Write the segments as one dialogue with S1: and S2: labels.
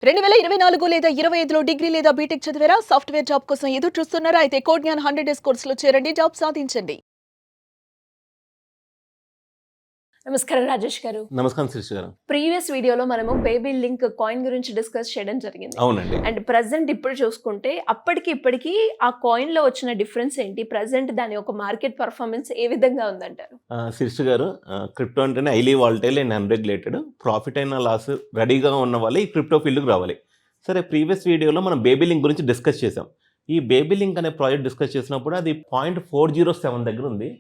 S1: 2024 లేదా 25లో డిగ్రీ లేదా బీటెక్ చదివారా? సాఫ్ట్‌వేర్ జాబ్ కోసం ఎదురు చూస్తున్నారా? అయితే కోడ్ జ్ఞాన్ 100 డేస్ కోర్సులో చేరండి. జాబ్ సాధించండి. నమస్కారం రాజేష్ గారు.
S2: నమస్కారం శిరీష గారు.
S1: ప్రీవియస్ వీడియోలో మనము బేబీ లింక్ కాయిన్ గురించి డిస్కస్ చేయడం జరిగింది.
S2: అవునండి.
S1: అండ్ ప్రెజెంట్ ఇప్పుడు చూసుకుంటే అప్పటికి ఇప్పటికి ఆ కాయిన్‌లో వచ్చిన డిఫరెన్స్ ఏంటి? ప్రెజెంట్ దాని యొక్క మార్కెట్ పర్ఫార్మెన్స్ ఏ విధంగా ఉందంటారు?
S2: శిరీష గారు, క్రిప్టో అంటేనే highly volatile and unregulated. Profit అయినా లాస్ రెడీగా ఉన్న వాళ్ళే ఈ క్రిప్టో ఫీల్డ్‌కి రావాలి. సరే, ప్రీవియస్ వీడియోలో మనం బేబీ లింక్ గురించి డిస్కస్ చేసాం. ఈ బేబీ లింక్ అనే ప్రాజెక్ట్ డిస్కస్ చేసినప్పుడు అది 0.407 దగ్గర ఉంది.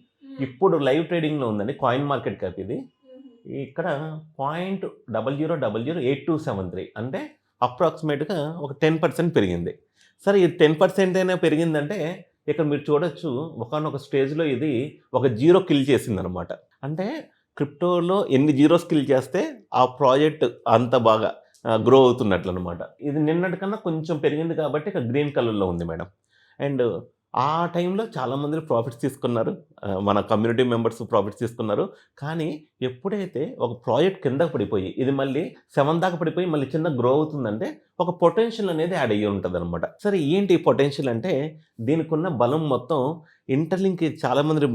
S2: ఇప్పుడు లైవ్ ట్రేడింగ్‌లో ఉందండి. కాయిన్ మార్కెట్ క్యాప్ ఇది. ఇక్కడ 0.00008273 అంటే అప్రాక్సిమేట్‌గా ఒక 10% పెరిగింది. సరే, ఇది 10% అయినా పెరిగిందంటే ఇక్కడ మీరు చూడొచ్చు, ఒకానొక స్టేజ్‌లో ఇది ఒక జీరో కిల్ చేసిందనమాట. అంటే క్రిప్టోలో ఎన్ని జీరోస్ కిల్ చేస్తే ఆ ప్రాజెక్ట్ అంత బాగా గ్రో అవుతున్నట్లనమాట. ఇది నిన్నటి కన్నా కొంచెం పెరిగింది కాబట్టి ఇక గ్రీన్ కలర్‌లో ఉంది మేడం. అండ్ ఆ టైంలో చాలామంది ప్రాఫిట్స్ తీసుకున్నారు. మన కమ్యూనిటీ మెంబర్స్ ప్రాఫిట్స్ తీసుకున్నారు. కానీ ఎప్పుడైతే ఒక ప్రాజెక్ట్ కిందకి పడిపోయి ఇది మళ్ళీ 7 దాకా పడిపోయి మళ్ళీ చిన్న గ్రో అవుతుందంటే ఒక పొటెన్షియల్ అనేది యాడ్ అయ్యి ఉంటుందన్నమాట. సరే, ఏంటి పొటెన్షియల్ అంటే దీనికున్న బలం మొత్తం ఇంటర్లింక్ చాలామంది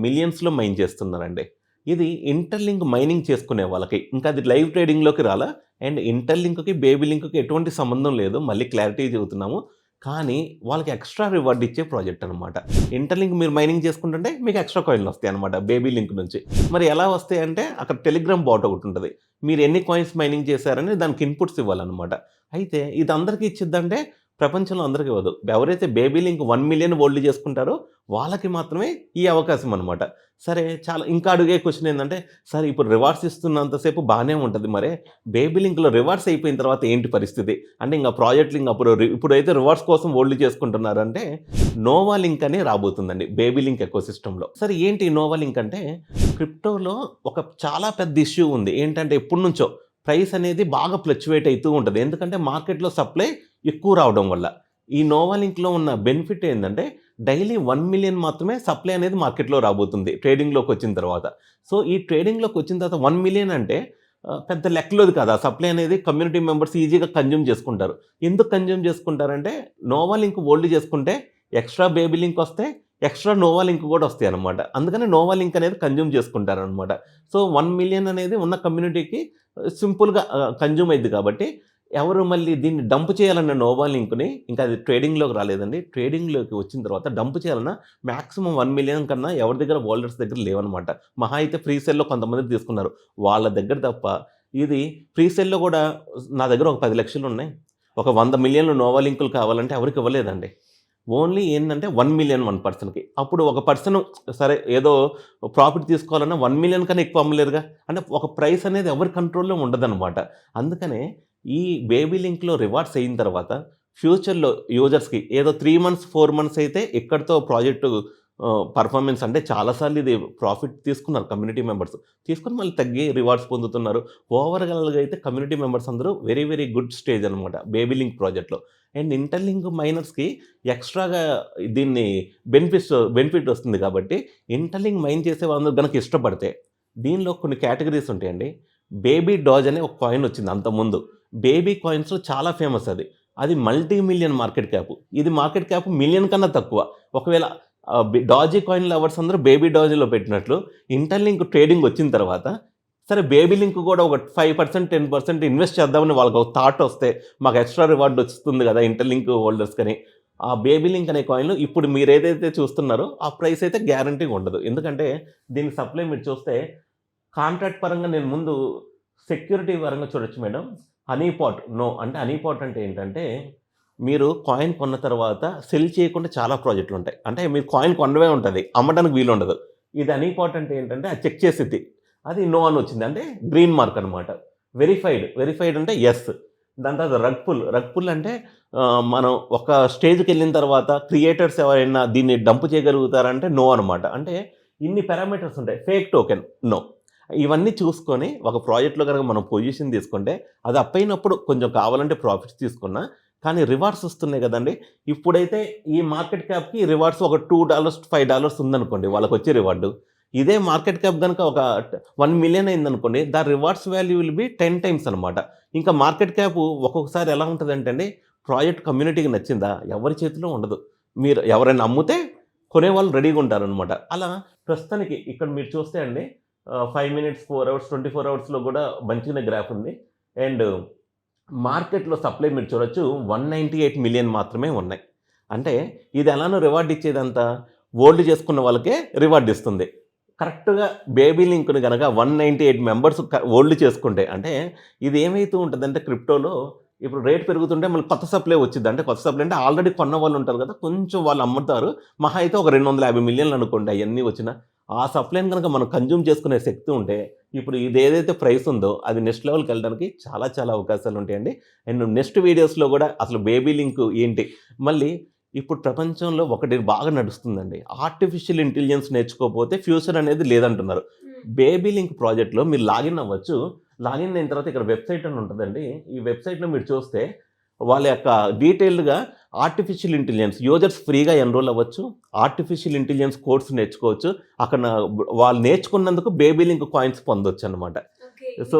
S2: మిలియన్స్లో మైన్ చేస్తున్నారండి. ఇది ఇంటర్లింక్ మైనింగ్ చేసుకునే వాళ్ళకి ఇంకా అది లైవ్ ట్రేడింగ్లోకి రాలా. అండ్ ఇంటర్లింక్కి బేబీ లింక్కి ఎటువంటి సంబంధం లేదు. మళ్ళీ క్లారిటీ చెబుతున్నాము. కానీ వాళ్ళకి ఎక్స్ట్రా రివార్డ్ ఇచ్చే ప్రాజెక్ట్ అనమాట. ఇంటర్లింక్ మీరు మైనింగ్ చేసుకుంటుంటే మీకు ఎక్స్ట్రా కాయిన్లు వస్తాయి అనమాట బేబీ లింక్ నుంచి. మరి ఎలా వస్తాయి అంటే అక్కడ టెలిగ్రామ్ బాట్ ఒకటి ఉంటుంది. మీరు ఎన్ని కాయిన్స్ మైనింగ్ చేశారని దానికి ఇన్పుట్స్ ఇవ్వాలన్నమాట. అయితే ఇది అందరికీ ఇచ్చిద్దంటే ప్రపంచంలో అందరికీ ఇవ్వదు. ఎవరైతే బేబీ లింక్ 1 మిలియన్ హోల్డ్ చేసుకుంటారో వాళ్ళకి మాత్రమే ఈ అవకాశం అనమాట. సరే, చాలా ఇంకా అడిగే క్వశ్చన్ ఏంటంటే, సరే ఇప్పుడు రివార్డ్స్ ఇస్తున్నంతసేపు బాగానే ఉంటుంది, మరే బేబీ లింక్లో రివార్డ్స్ అయిపోయిన తర్వాత ఏంటి పరిస్థితి అంటే ఇంకా ప్రాజెక్ట్ లింక్ ఇప్పుడైతే రివార్డ్స్ కోసం హోల్డ్ చేసుకుంటున్నారంటే నోవా లింక్ అని రాబోతుందండి బేబీ లింక్ ఎకోసిస్టంలో. సరే, ఏంటి నోవా లింక్ అంటే క్రిప్టోలో ఒక చాలా పెద్ద ఇష్యూ ఉంది. ఏంటంటే ఎప్పటి నుంచో ప్రైస్ అనేది బాగా ఫ్లక్చువేట్ అవుతూ ఉంటుంది. ఎందుకంటే మార్కెట్లో సప్లై ఎక్కువ రావడం వల్ల. ఈ నోవా లింక్లో ఉన్న బెనిఫిట్ ఏంటంటే డైలీ 1 మిలియన్ మాత్రమే సప్లై అనేది మార్కెట్లో రాబోతుంది ట్రేడింగ్లోకి వచ్చిన తర్వాత. సో ఈ ట్రేడింగ్లోకి వచ్చిన తర్వాత 1 మిలియన్ అంటే పెద్ద లెక్కలోది కాదు. ఆ సప్లై అనేది కమ్యూనిటీ మెంబర్స్ ఈజీగా కన్జ్యూమ్ చేసుకుంటారు. ఎందుకు కన్జ్యూమ్ చేసుకుంటారంటే నోవా లింక్ హోల్డ్ చేసుకుంటే ఎక్స్ట్రా బేబీ లింక్ వస్తే ఎక్స్ట్రా నోవా లింక్ కూడా వస్తాయి అనమాట. అందుకని నోవా లింక్ అనేది కన్జ్యూమ్ చేసుకుంటారనమాట. సో 1 మిలియన్ అనేది ఉన్న కమ్యూనిటీకి సింపుల్గా కన్జ్యూమ్ అయింది కాబట్టి ఎవరు మళ్ళీ దీన్ని డంప్ చేయాలన్న నోవా లింక్ని, ఇంకా అది ట్రేడింగ్లోకి రాలేదండి. ట్రేడింగ్లోకి వచ్చిన తర్వాత డంప్ చేయాలన్నా మ్యాక్సిమం 1 మిలియన్ కన్నా ఎవరి దగ్గర హోల్డర్స్ దగ్గర లేవనమాట. మహా అయితే ఫ్రీ సెల్లో కొంతమంది తీసుకున్నారు, వాళ్ళ దగ్గర తప్ప. ఇది ఫ్రీ సెల్లో కూడా నా దగ్గర ఒక 10 లక్షలు ఉన్నాయి, ఒక 100 మిలియన్లు నోవా లింకులు కావాలంటే ఎవరికి ఇవ్వలేదండి. ఓన్లీ ఏంటంటే 1 మిలియన్ 1 పర్సన్కి. అప్పుడు ఒక పర్సన్ సరే ఏదో ప్రాఫిట్ తీసుకోవాలన్నా 1 మిలియన్ కన్నా ఎక్కువ అమ్మలేరుగా. అంటే ఒక ప్రైస్ అనేది ఎవరి కంట్రోల్లో ఉండదన్నమాట. అందుకనే ఈ బేబీ లింక్లో రివార్డ్స్ అయిన తర్వాత ఫ్యూచర్లో యూజర్స్కి ఏదో 3 మంత్స్ 4 మంత్స్ అయితే ఇక్కడితో ప్రాజెక్టు పర్ఫార్మెన్స్ అంటే చాలాసార్లు ఇది ప్రాఫిట్ తీసుకున్నారు కమ్యూనిటీ మెంబర్స్. తీసుకొని మళ్ళీ తగ్గి రివార్డ్స్ పొందుతున్నారు. ఓవరాల్గా అయితే కమ్యూనిటీ మెంబర్స్ అందరూ వెరీ వెరీ గుడ్ స్టేజ్ అనమాట బేబీ లింక్ ప్రాజెక్ట్లో. అండ్ ఇంటర్లింక్ మైనర్స్కి ఎక్స్ట్రాగా దీన్ని బెనిఫిట్ వస్తుంది కాబట్టి ఇంటర్లింక్ మైన్ చేసే వాళ్ళందరూ కనుక ఇష్టపడితే దీనిలో కొన్ని కేటగిరీస్ ఉంటాయండి. బేబీ డాజ్ అనే ఒక కాయిన్ వచ్చింది అంతకుముందు. బేబీ కాయిన్స్లో చాలా ఫేమస్ అది. అది మల్టీ మిలియన్ మార్కెట్ క్యాప్. ఇది మార్కెట్ క్యాప్ మిలియన్ కన్నా తక్కువ. ఒకవేళ డాజీ కాయిన్ లవర్స్ అందరూ బేబీ డాజీలో పెట్టినట్లు ఇంటర్లింక్ ట్రేడింగ్ వచ్చిన తర్వాత సరే బేబీ లింక్ కూడా ఒక 5% 10% ఇన్వెస్ట్ చేద్దామని వాళ్ళకి ఒక థాట్ వస్తే మాకు ఎక్స్ట్రా రివార్డ్ వస్తుంది కదా ఇంటర్లింక్ హోల్డర్స్ కానీ. ఆ బేబీ లింక్ అనే కాయిన్లు ఇప్పుడు మీరు ఏదైతే చూస్తున్నారో ఆ ప్రైస్ అయితే గ్యారంటీగా ఉండదు. ఎందుకంటే దీని సప్లై మీరు చూస్తే కాంట్రాక్ట్ పరంగా నేను ముందు సెక్యూరిటీ పరంగా చూడొచ్చు మేడం. హనీపాట్ అంటే హనీపాట్ అంటే ఏంటంటే మీరు కాయిన్ కొన్న తర్వాత సెల్ చేయకుండా చాలా ప్రాజెక్టులు ఉంటాయి. అంటే మీరు కాయిన్ కొనవే ఉంటుంది, అమ్మడానికి వీలు ఉండదు. ఇది హనీపాట్ అంటే ఏంటంటే అది చెక్ చేసిద్ది. అది నో అని వచ్చింది అంటే గ్రీన్ మార్క్ అనమాట. వెరిఫైడ్ అంటే ఎస్. దాని తర్వాత రగ్ పుల్ అంటే మనం ఒక స్టేజ్కి వెళ్ళిన తర్వాత క్రియేటర్స్ ఎవరైనా దీన్ని డంప్ చేయగలుగుతారంటే నో అనమాట. అంటే ఇన్ని పారామీటర్స్ ఉంటాయి. Fake token no. ఇవన్నీ చూసుకొని ఒక ప్రాజెక్ట్లో కనుక మనం పొజిషన్ తీసుకుంటే అది అప్పైనప్పుడు కొంచెం కావాలంటే ప్రాఫిట్స్ తీసుకున్నా కానీ రివార్డ్స్ వస్తున్నాయి కదండి. ఇప్పుడైతే ఈ మార్కెట్ క్యాప్కి రివార్డ్స్ ఒక $2 $5 ఉందనుకోండి వాళ్ళకి వచ్చే రివార్డు. ఇదే మార్కెట్ క్యాప్ కనుక ఒక 1 మిలియన్ అయిందనుకోండి, the rewards value will be 10 times అనమాట. ఇంకా మార్కెట్ క్యాప్ ఒక్కొక్కసారి ఎలా ఉంటుందంటే అండి, ప్రాజెక్ట్ కమ్యూనిటీకి నచ్చిందా ఎవరి చేతిలో ఉండదు. మీరు ఎవరైనా అమ్మితే కొనేవాళ్ళు రెడీగా ఉంటారనమాట. అలా ప్రస్తుతానికి ఇక్కడ మీరు చూస్తే అండి 5 మినిట్స్, 4 అవర్స్, 24 అవర్స్లో కూడా మంచిగానే గ్రాఫ్ ఉంది. అండ్ మార్కెట్లో సప్లై మీరు చూడొచ్చు 198 మిలియన్ మాత్రమే ఉన్నాయి. అంటే ఇది ఎలానో రివార్డ్ ఇచ్చేదంతా ఓల్డ్ చేసుకున్న వాళ్ళకే రివార్డ్ ఇస్తుంది. కరెక్ట్గా బేబీ లింక్ని కనుక 198 మెంబర్స్ ఓల్డ్ చేసుకుంటే, అంటే ఇది ఏమైతూ ఉంటుందంటే క్రిప్టోలో ఇప్పుడు రేట్ పెరుగుతుంటే మళ్ళీ కొత్త సప్లై వచ్చింది. అంటే కొత్త సప్లై అంటే ఆల్రెడీ కొన్న వాళ్ళు ఉంటారు కదా, కొంచెం వాళ్ళు అమ్ముతారు. మహా అయితే ఒక 250 మిలియన్లు అనుకోండి అవన్నీ వచ్చినా, ఆ సప్లైని కనుక మనం కన్జ్యూమ్ చేసుకునే శక్తి ఉంటే ఇప్పుడు ఇది ఏదైతే ప్రైస్ ఉందో అది నెక్స్ట్ లెవెల్కి వెళ్ళడానికి చాలా చాలా అవకాశాలు ఉంటాయండి. అండ్ నెక్స్ట్ వీడియోస్లో కూడా అసలు బేబీ లింక్ ఏంటి, మళ్ళీ ఇప్పుడు ప్రపంచంలో ఒకటి బాగా నడుస్తుందండి, ఆర్టిఫిషియల్ ఇంటెలిజెన్స్ నేర్చుకోకపోతే ఫ్యూచర్ అనేది లేదంటున్నారు. బేబీ లింక్ ప్రాజెక్ట్లో మీరు లాగిన్ అవ్వచ్చు. లాగిన్ అయిన తర్వాత ఇక్కడ వెబ్సైట్ అని ఉంటుందండి. ఈ వెబ్సైట్లో మీరు చూస్తే వాళ్ళ యొక్క డీటెయిల్డ్గా ఆర్టిఫిషియల్ ఇంటెలిజెన్స్ యూజర్స్ ఫ్రీగా ఎన్రోల్ అవ్వచ్చు, ఆర్టిఫిషియల్ ఇంటెలిజెన్స్ కోర్స్ నేర్చుకోవచ్చు. అక్కడ వాళ్ళు నేర్చుకున్నందుకు బేబీ లింక్ కాయిన్స్ పొందొచ్చు అనమాట. So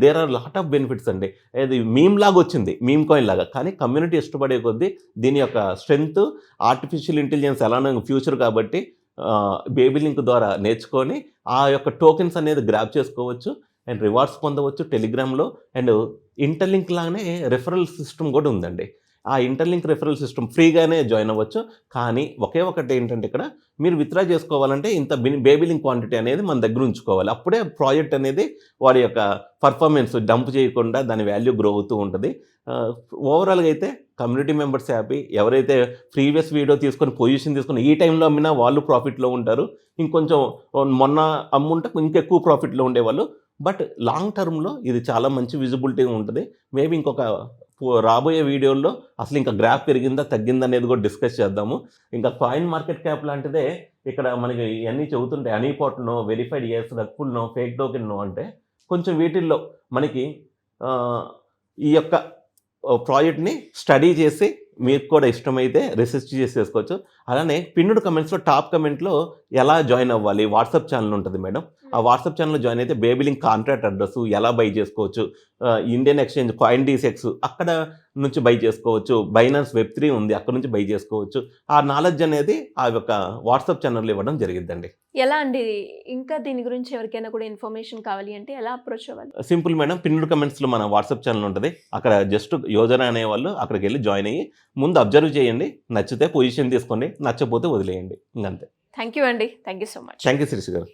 S2: there are lot of benefits అండి. ఇది మీమ్ లాగా వచ్చింది, మీమ్ కాయిన్ లాగా, కానీ కమ్యూనిటీ ఇష్టపడే కొద్దీ దీని యొక్క స్ట్రెంగ్త్, ఆర్టిఫిషియల్ ఇంటెలిజెన్స్ ఎలానో ఫ్యూచర్ కాబట్టి బేబీ లింక్ ద్వారా నేర్చుకొని ఆ యొక్క టోకెన్స్ అనేది గ్రాప్ చేసుకోవచ్చు అండ్ రివార్డ్స్ పొందవచ్చు టెలిగ్రామ్లో. అండ్ ఇంటర్లింక్ లాగానే రెఫరల్ సిస్టమ్ కూడా ఉందండి. ఆ ఇంటర్లింక్ రెఫరల్ సిస్టమ్ ఫ్రీగానే జాయిన్ అవ్వచ్చు. కానీ ఒకే ఒకటి ఏంటంటే ఇక్కడ మీరు విత్డ్రా చేసుకోవాలంటే ఇంత బేబీ లింక్ క్వాంటిటీ అనేది మన దగ్గర ఉంచుకోవాలి. అప్పుడే ప్రాజెక్ట్ అనేది వారి యొక్క పర్ఫార్మెన్స్ డంప్ చేయకుండా దాని వాల్యూ గ్రో అవుతూ ఉంటుంది. ఓవరాల్గా అయితే కమ్యూనిటీ మెంబర్స్ హ్యాపీ. ఎవరైతే ప్రీవియస్ వీడియో తీసుకొని పొజిషన్ తీసుకొని ఈ టైంలో అమ్మినా వాళ్ళు ప్రాఫిట్లో ఉంటారు. ఇంకొంచెం మొన్న అమ్ముంటే ఇంకెక్కువ ప్రాఫిట్లో ఉండేవాళ్ళు. బట్ లాంగ్ టర్మ్లో ఇది చాలా మంచి విజిబిలిటీ ఉంటుంది. మేబీ ఇంకొక రాబోయే వీడియోల్లో అసలు ఇంకా గ్రాఫ్ పెరిగిందా తగ్గిందా అనేది కూడా డిస్కస్ చేద్దాము. ఇంకా కాయిన్ మార్కెట్ క్యాప్ లాంటిదే ఇక్కడ మనకి ఇవన్నీ చెబుతుంటే హనీపాట్నో, వెరిఫైడ్ ఎస్, రక్ఫుల్నో, ఫేక్ టోకెన్నో అంటే కొంచెం వీటిల్లో మనకి ఈ యొక్క ప్రాజెక్ట్ని స్టడీ చేసి మీకు కూడా ఇష్టమైతే రీసెర్చ్ చేసి చేసుకోవచ్చు. అలానే పిన్నుడు కమెంట్స్లో టాప్ కమెంట్లో ఎలా జాయిన్ అవ్వాలి, వాట్సాప్ ఛానల్ ఉంటుంది మేడం. ఆ వాట్సాప్ ఛానల్లో జాయిన్ అయితే బేబీ లింక్ కాంట్రాక్ట్ అడ్రస్ ఎలా బై చేసుకోవచ్చు, ఇండియన్ ఎక్స్చేంజ్ కాయిన్ డీసెక్స్ అక్కడ నుంచి బై చేసుకోవచ్చు, బైనాన్స్ వెబ్3 ఉంది అక్కడ నుంచి బై చేసుకోవచ్చు. ఆ నాలెడ్జ్ అనేది ఆ యొక్క వాట్సాప్ ఛానల్లో ఇవ్వడం జరిగిద్దండి.
S1: ఎలా అండి, ఇంకా దీని గురించి ఎవరికైనా కూడా ఇన్ఫర్మేషన్ కావాలి అంటే ఎలా అప్రోచ్ అవ్వాలి?
S2: సింపుల్ మేడం, పిన్నుడు కమెంట్స్లో మన వాట్సాప్ ఛానల్ ఉంటుంది. అక్కడ జస్ట్ యూజర్ అనేవాళ్ళు అక్కడికి వెళ్ళి జాయిన్ అయ్యి ముందు అబ్జర్వ్ చేయండి, నచ్చితే పొజిషన్ తీసుకోండి, నచ్చకపోతే వదిలేయండి, ఇంకంతే.
S1: థ్యాంక్ యూ అండి, thank you so much.
S2: Thank you Shirish గారు.